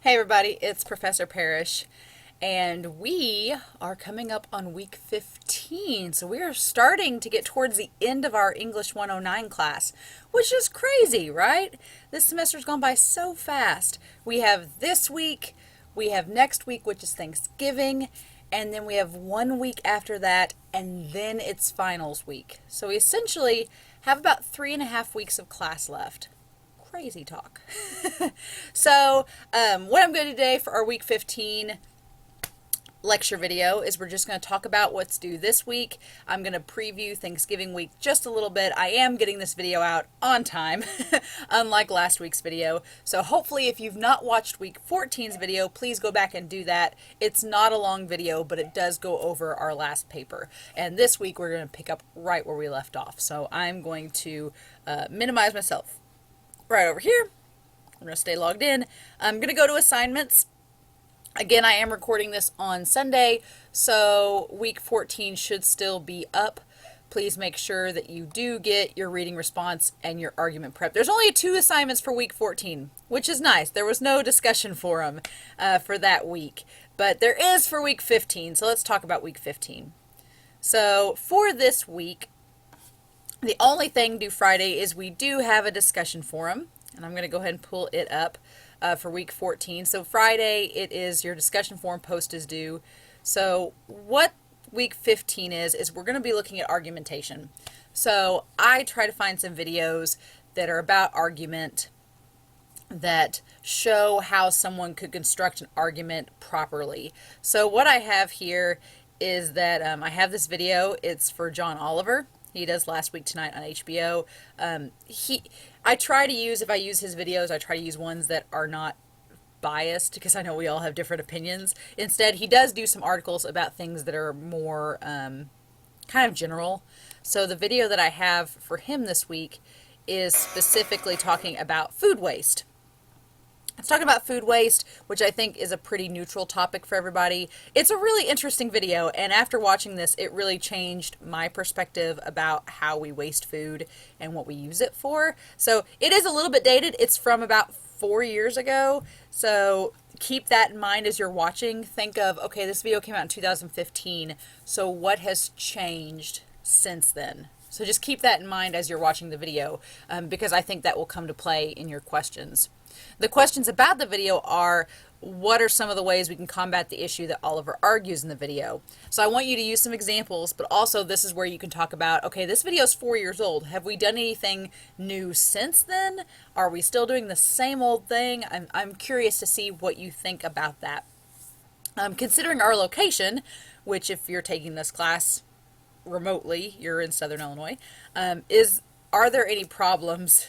Hey everybody, it's Professor Parish, and we are coming up on week 15. So we are starting to get towards the end of our English 109 class, which is crazy, right? This semester's gone by so fast. We have this week, we have next week, which is Thanksgiving, and then we have 1 week after that, and then it's finals week. So we essentially have about 3.5 weeks of class left. Crazy talk. So what I'm going to do today for our week 15 lecture video is we're just going to talk about what's due this week. I'm going to preview Thanksgiving week just a little bit. I am getting this video out on time, unlike last week's video. So hopefully if you've not watched week 14's video, please go back and do that. It's not a long video, but it does go over our last paper. And this week we're going to pick up right where we left off. So I'm going to minimize myself right over here. I'm going to stay logged in. I'm going to go to assignments. Again, I am recording this on Sunday, so week 14 should still be up. Please make sure that you do get your reading response and your argument prep. There's only 2 assignments for week 14, which is nice. There was no discussion forum for that week, but there is for week 15, so let's talk about week 15. So for this week, the only thing due Friday is we do have a discussion forum, and I'm going to go ahead and pull it up for week 14. So Friday, it is your discussion forum post is due. So what week 15 is we're going to be looking at argumentation. So I try to find some videos that are about argument that show how someone could construct an argument properly. So what I have here is that I have this video. It's for John Oliver. He does Last Week Tonight on HBO. I try to use, if I use his videos, I try to use ones that are not biased, because I know we all have different opinions. Instead, he does do some articles about things that are more kind of general. So the video that I have for him this week is specifically talking about food waste. It's talking about food waste, which I think is a pretty neutral topic for everybody. It's a really interesting video, and after watching this, it really changed my perspective about how we waste food and what we use it for. So it is a little bit dated. It's from about 4 years ago, so keep that in mind as you're watching. Think of, okay, this video came out in 2015, so what has changed since then? So just keep that in mind as you're watching the video, because I think that will come to play in your questions. The questions about the video are, what are some of the ways we can combat the issue that Oliver argues in the video? So I want you to use some examples, but also this is where you can talk about, okay, this video is 4 years old. Have we done anything new since then? Are we still doing the same old thing? I'm curious to see what you think about that. Considering our location, which if you're taking this class remotely, you're in Southern Illinois, are there any problems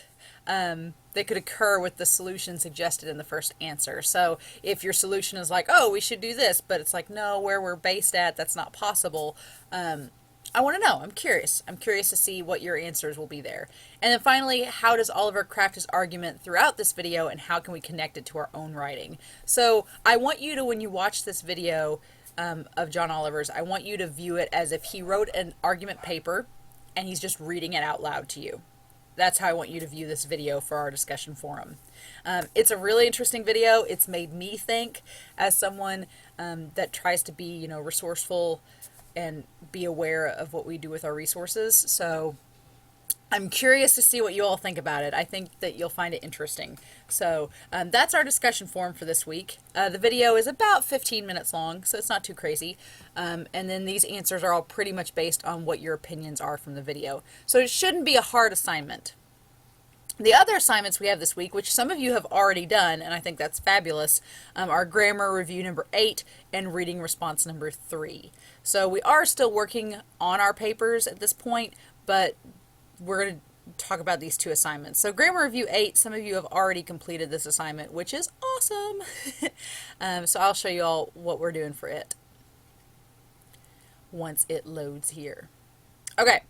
that could occur with the solution suggested in the first answer? So if your solution is like, oh, we should do this, but it's like, no, where we're based at, that's not possible. I want to know. I'm curious. I'm curious to see what your answers will be there. And then finally, how does Oliver craft his argument throughout this video, and how can we connect it to our own writing? So I want you to, when you watch this video of John Oliver's, I want you to view it as if he wrote an argument paper and he's just reading it out loud to you. That's how I want you to view this video for our discussion forum. It's a really interesting video. It's made me think, as someone that tries to be, resourceful and be aware of what we do with our resources. So I'm curious to see what you all think about it. I think that you'll find it interesting. So that's our discussion forum for this week. The video is about 15 minutes long, so it's not too crazy. And then these answers are all pretty much based on what your opinions are from the video. So it shouldn't be a hard assignment. The other assignments we have this week, which some of you have already done, and I think that's fabulous, are grammar review number 8 and reading response number 3. So we are still working on our papers at this point, but we're going to talk about these 2 assignments. So grammar review 8, some of you have already completed this assignment, which is awesome. So I'll show you all what we're doing for it once it loads here. Okay.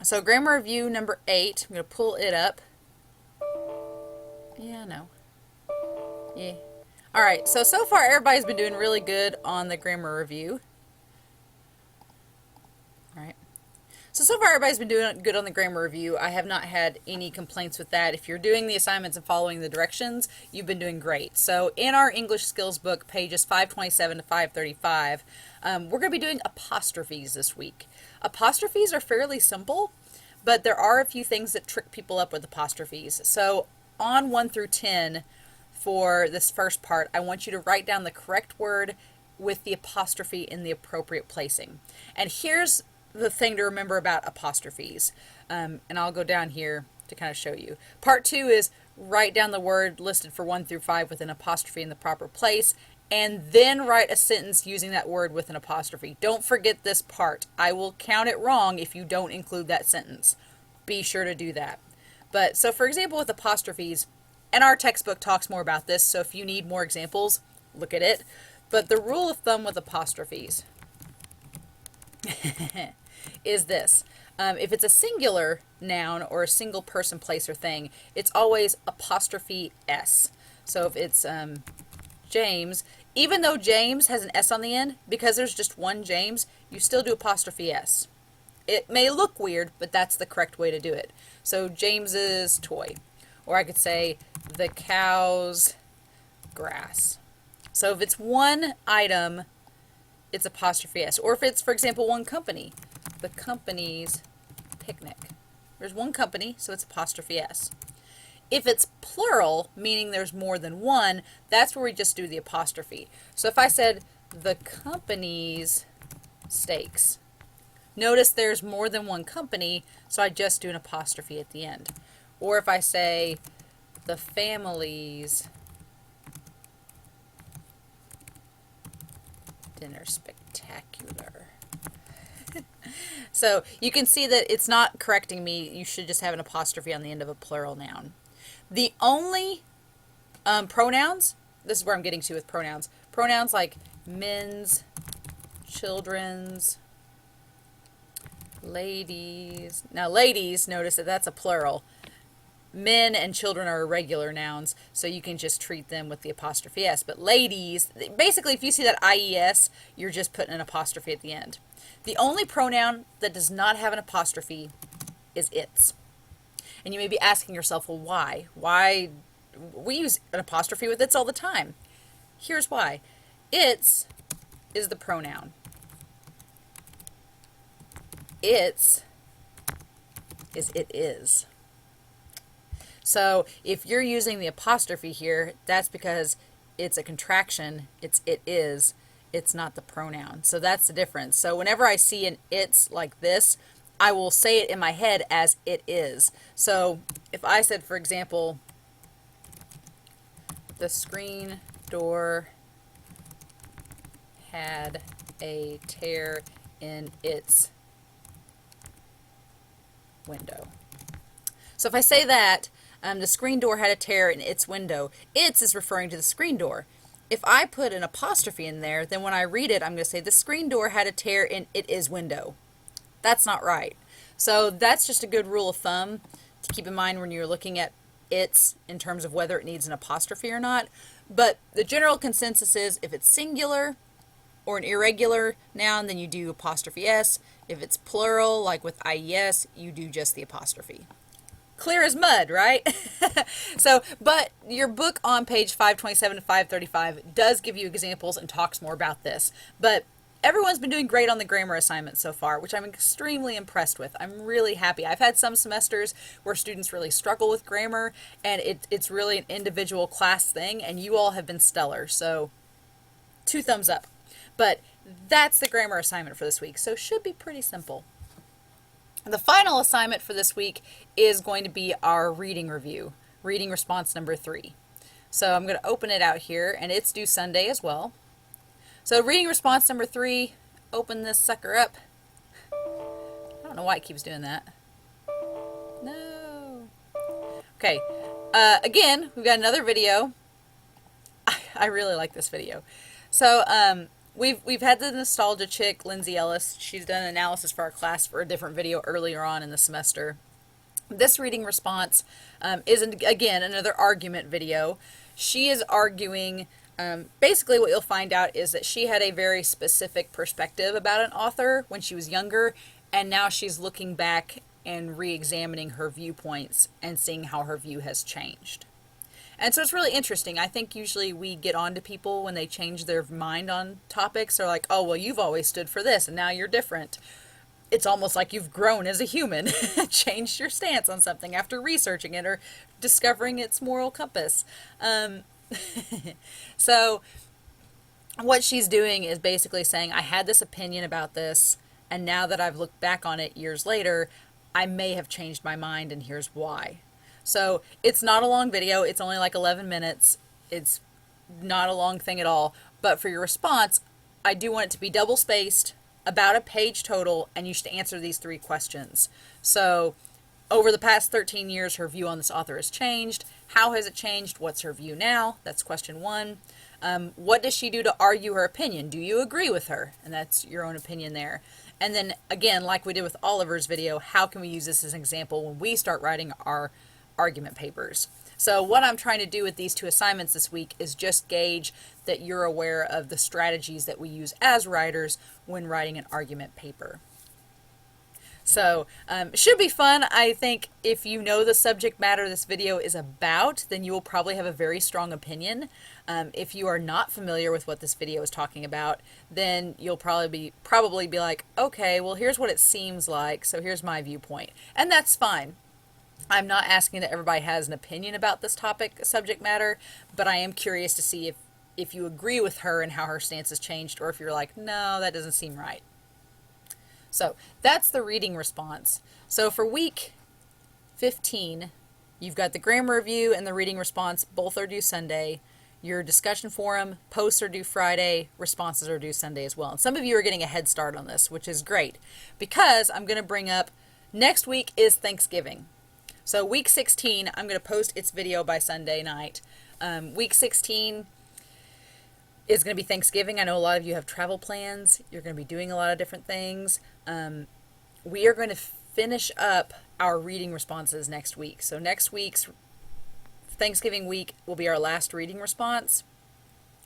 So grammar review number 8, I'm going to pull it up. Yeah, no. Yeah. All right, so far everybody's been doing really good on the grammar review. All right. So far everybody's been doing good on the grammar review. I have not had any complaints with that. If you're doing the assignments and following the directions, you've been doing great. So in our English skills book, pages 527 to 535, we're going to be doing apostrophes this week. Apostrophes are fairly simple, but there are a few things that trick people up with apostrophes. So on 1 through 10 for this first part, I want you to write down the correct word with the apostrophe in the appropriate placing. And here's the thing to remember about apostrophes, and I'll go down here to kind of show you. Part 2 is write down the word listed for 1 through 5 with an apostrophe in the proper place, and then write a sentence using that word with an apostrophe. Don't forget this part. I will count it wrong if you don't include that sentence. Be sure to do that. But so for example with apostrophes, and our textbook talks more about this, so if you need more examples, look at it. But the rule of thumb with apostrophes is this. If it's a singular noun or a single person, place, or thing, it's always apostrophe S. So if it's James, even though James has an S on the end, because there's just one James, you still do apostrophe S. It may look weird, but that's the correct way to do it. So James's toy. Or I could say the cow's grass. So if it's one item, it's apostrophe S. Or if it's, for example, one company, the company's picnic. There's one company, so it's apostrophe S. If it's plural, meaning there's more than one, that's where we just do the apostrophe. So if I said the company's steaks, notice there's more than one company, so I just do an apostrophe at the end. Or if I say the family's dinner spectacular. So you can see that it's not correcting me. You should just have an apostrophe on the end of a plural noun. The only pronouns, this is where I'm getting to with pronouns. Pronouns like men's, children's, ladies. Now ladies, notice that that's a plural. Men and children are irregular nouns, so you can just treat them with the apostrophe S. But ladies, basically if you see that IES, you're just putting an apostrophe at the end. The only pronoun that does not have an apostrophe is its. And you may be asking yourself, well, why? Why? We use an apostrophe with its all the time. Here's why. Its is the pronoun. Its is it is. So if you're using the apostrophe here, that's because it's a contraction. It's it is. It's not the pronoun. So that's the difference. So whenever I see an it's like this, I will say it in my head as it is. So if I said, for example, the screen door had a tear in its window. So if I say that, the screen door had a tear in its window, its is referring to the screen door. If I put an apostrophe in there, then when I read it, I'm going to say the screen door had a tear in it is window. That's not right. So that's just a good rule of thumb to keep in mind when you're looking at its in terms of whether it needs an apostrophe or not. But the general consensus is if it's singular or an irregular noun, then you do apostrophe S. If it's plural, like with IES, you do just the apostrophe. Clear as mud, right? So, but your book on page 527 to 535 does give you examples and talks more about this. But everyone's been doing great on the grammar assignment so far, which I'm extremely impressed with. I'm really happy. I've had some semesters where students really struggle with grammar, and it's really an individual class thing, and you all have been stellar. So, 2 thumbs up. But that's the grammar assignment for this week, so should be pretty simple. The final assignment for this week is going to be our reading review, reading response number 3. So I'm going to open it out here, and it's due Sunday as well. So reading response number 3, open this sucker up. I don't know why it keeps doing that. No. Okay, again, we've got another video. I really like this video. So, We've had the nostalgia chick, Lindsay Ellis. She's done an analysis for our class for a different video earlier on in the semester. This reading response is, again, another argument video. She is arguing, basically what you'll find out is that she had a very specific perspective about an author when she was younger, And now she's looking back and re-examining her viewpoints and seeing how her view has changed. And so it's really interesting. I think usually we get on to people when they change their mind on topics. They're like, oh, well, you've always stood for this and now you're different. It's almost like you've grown as a human, changed your stance on something after researching it or discovering its moral compass. So what she's doing is basically saying, I had this opinion about this, and now that I've looked back on it years later, I may have changed my mind, and here's why. So it's not a long video. It's only like 11 minutes. It's not a long thing at all. But for your response, I do want it to be double spaced, about a page total, and you should answer these 3 questions. So over the past 13 years, her view on this author has changed. How has it changed? What's her view now? That's question 1. What does she do to argue her opinion? Do you agree with her? And that's your own opinion there. And then again, like we did with Oliver's video, how can we use this as an example when we start writing our argument papers? So what I'm trying to do with these 2 assignments this week is just gauge that you're aware of the strategies that we use as writers when writing an argument paper. So should be fun. I think if you know the subject matter this video is about, then you will probably have a very strong opinion. If you are not familiar with what this video is talking about, then you'll probably be like, okay, well, here's what it seems like, so here's my viewpoint. And that's fine. I'm not asking that everybody has an opinion about this subject matter, but I am curious to see if you agree with her and how her stance has changed, or if you're like, no, that doesn't seem right. So that's the reading response. So for week 15, you've got the grammar review and the reading response. Both are due Sunday. Your discussion forum, posts are due Friday. Responses are due Sunday as well. And some of you are getting a head start on this, which is great, because I'm going to bring up next week is Thanksgiving. So week 16, I'm going to post its video by Sunday night. Week 16 is going to be Thanksgiving. I know a lot of you have travel plans. You're going to be doing a lot of different things. We are going to finish up our reading responses next week. So next week's Thanksgiving week will be our last reading response.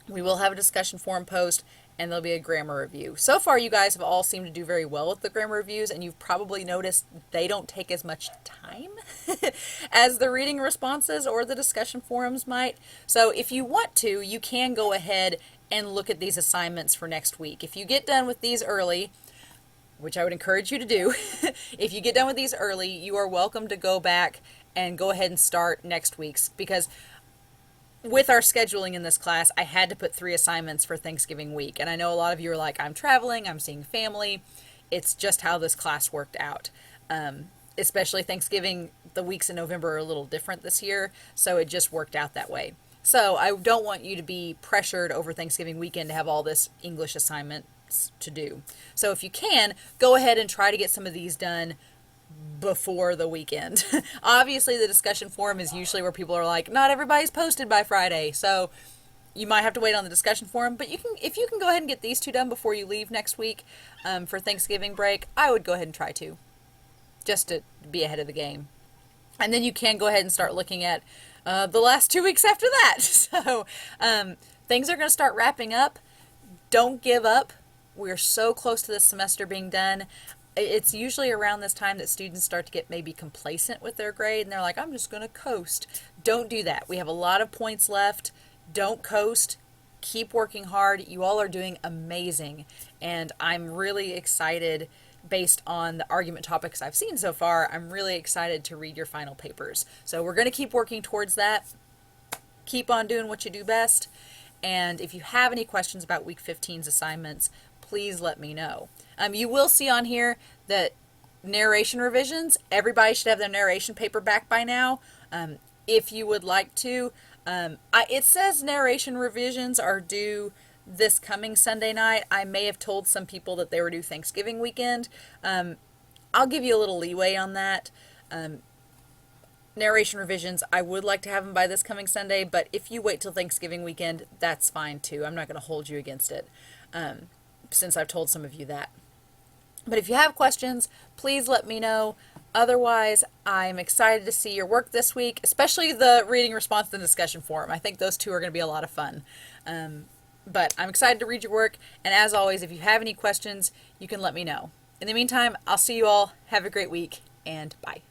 We will have a discussion forum post, and there'll be a grammar review. So far, you guys have all seemed to do very well with the grammar reviews, and you've probably noticed they don't take as much time as the reading responses or the discussion forums might. So if you want to, you can go ahead and look at these assignments for next week. If you get done with these early, which I would encourage you to do, if you get done with these early, you are welcome to go back and go ahead and start next week's, because with our scheduling in this class, I had to put 3 assignments for Thanksgiving week. And I know a lot of you are like, I'm traveling, I'm seeing family. It's just how this class worked out. Especially Thanksgiving, the weeks in November are a little different this year, so it just worked out that way. So I don't want you to be pressured over Thanksgiving weekend to have all this English assignments to do. So if you can, go ahead and try to get some of these done before the weekend. Obviously, the discussion forum is usually where people are like, not everybody's posted by Friday, so you might have to wait on the discussion forum. But if you can go ahead and get these 2 done before you leave next week for Thanksgiving break, I would go ahead and try to, just to be ahead of the game. And then you can go ahead and start looking at the last 2 weeks after that. So things are going to start wrapping up. Don't give up. We're so close to this semester being done. It's usually around this time that students start to get maybe complacent with their grade, and they're like, I'm just going to coast. Don't do that. We have a lot of points left. Don't coast. Keep working hard. You all are doing amazing, and I'm really excited based on the argument topics I've seen so far. I'm really excited to read your final papers. So we're going to keep working towards that. Keep on doing what you do best, and if you have any questions about week 15's assignments, please let me know. You will see on here that narration revisions, everybody should have their narration paper back by now. If you would like to, it says narration revisions are due this coming Sunday night. I may have told some people that they were due Thanksgiving weekend. I'll give you a little leeway on that. Narration revisions, I would like to have them by this coming Sunday, but if you wait till Thanksgiving weekend, that's fine too. I'm not going to hold you against it, since I've told some of you that. But if you have questions, please let me know. Otherwise, I'm excited to see your work this week, especially the reading response and discussion forum. I think those 2 are going to be a lot of fun. But I'm excited to read your work. And as always, if you have any questions, you can let me know. In the meantime, I'll see you all. Have a great week, and bye.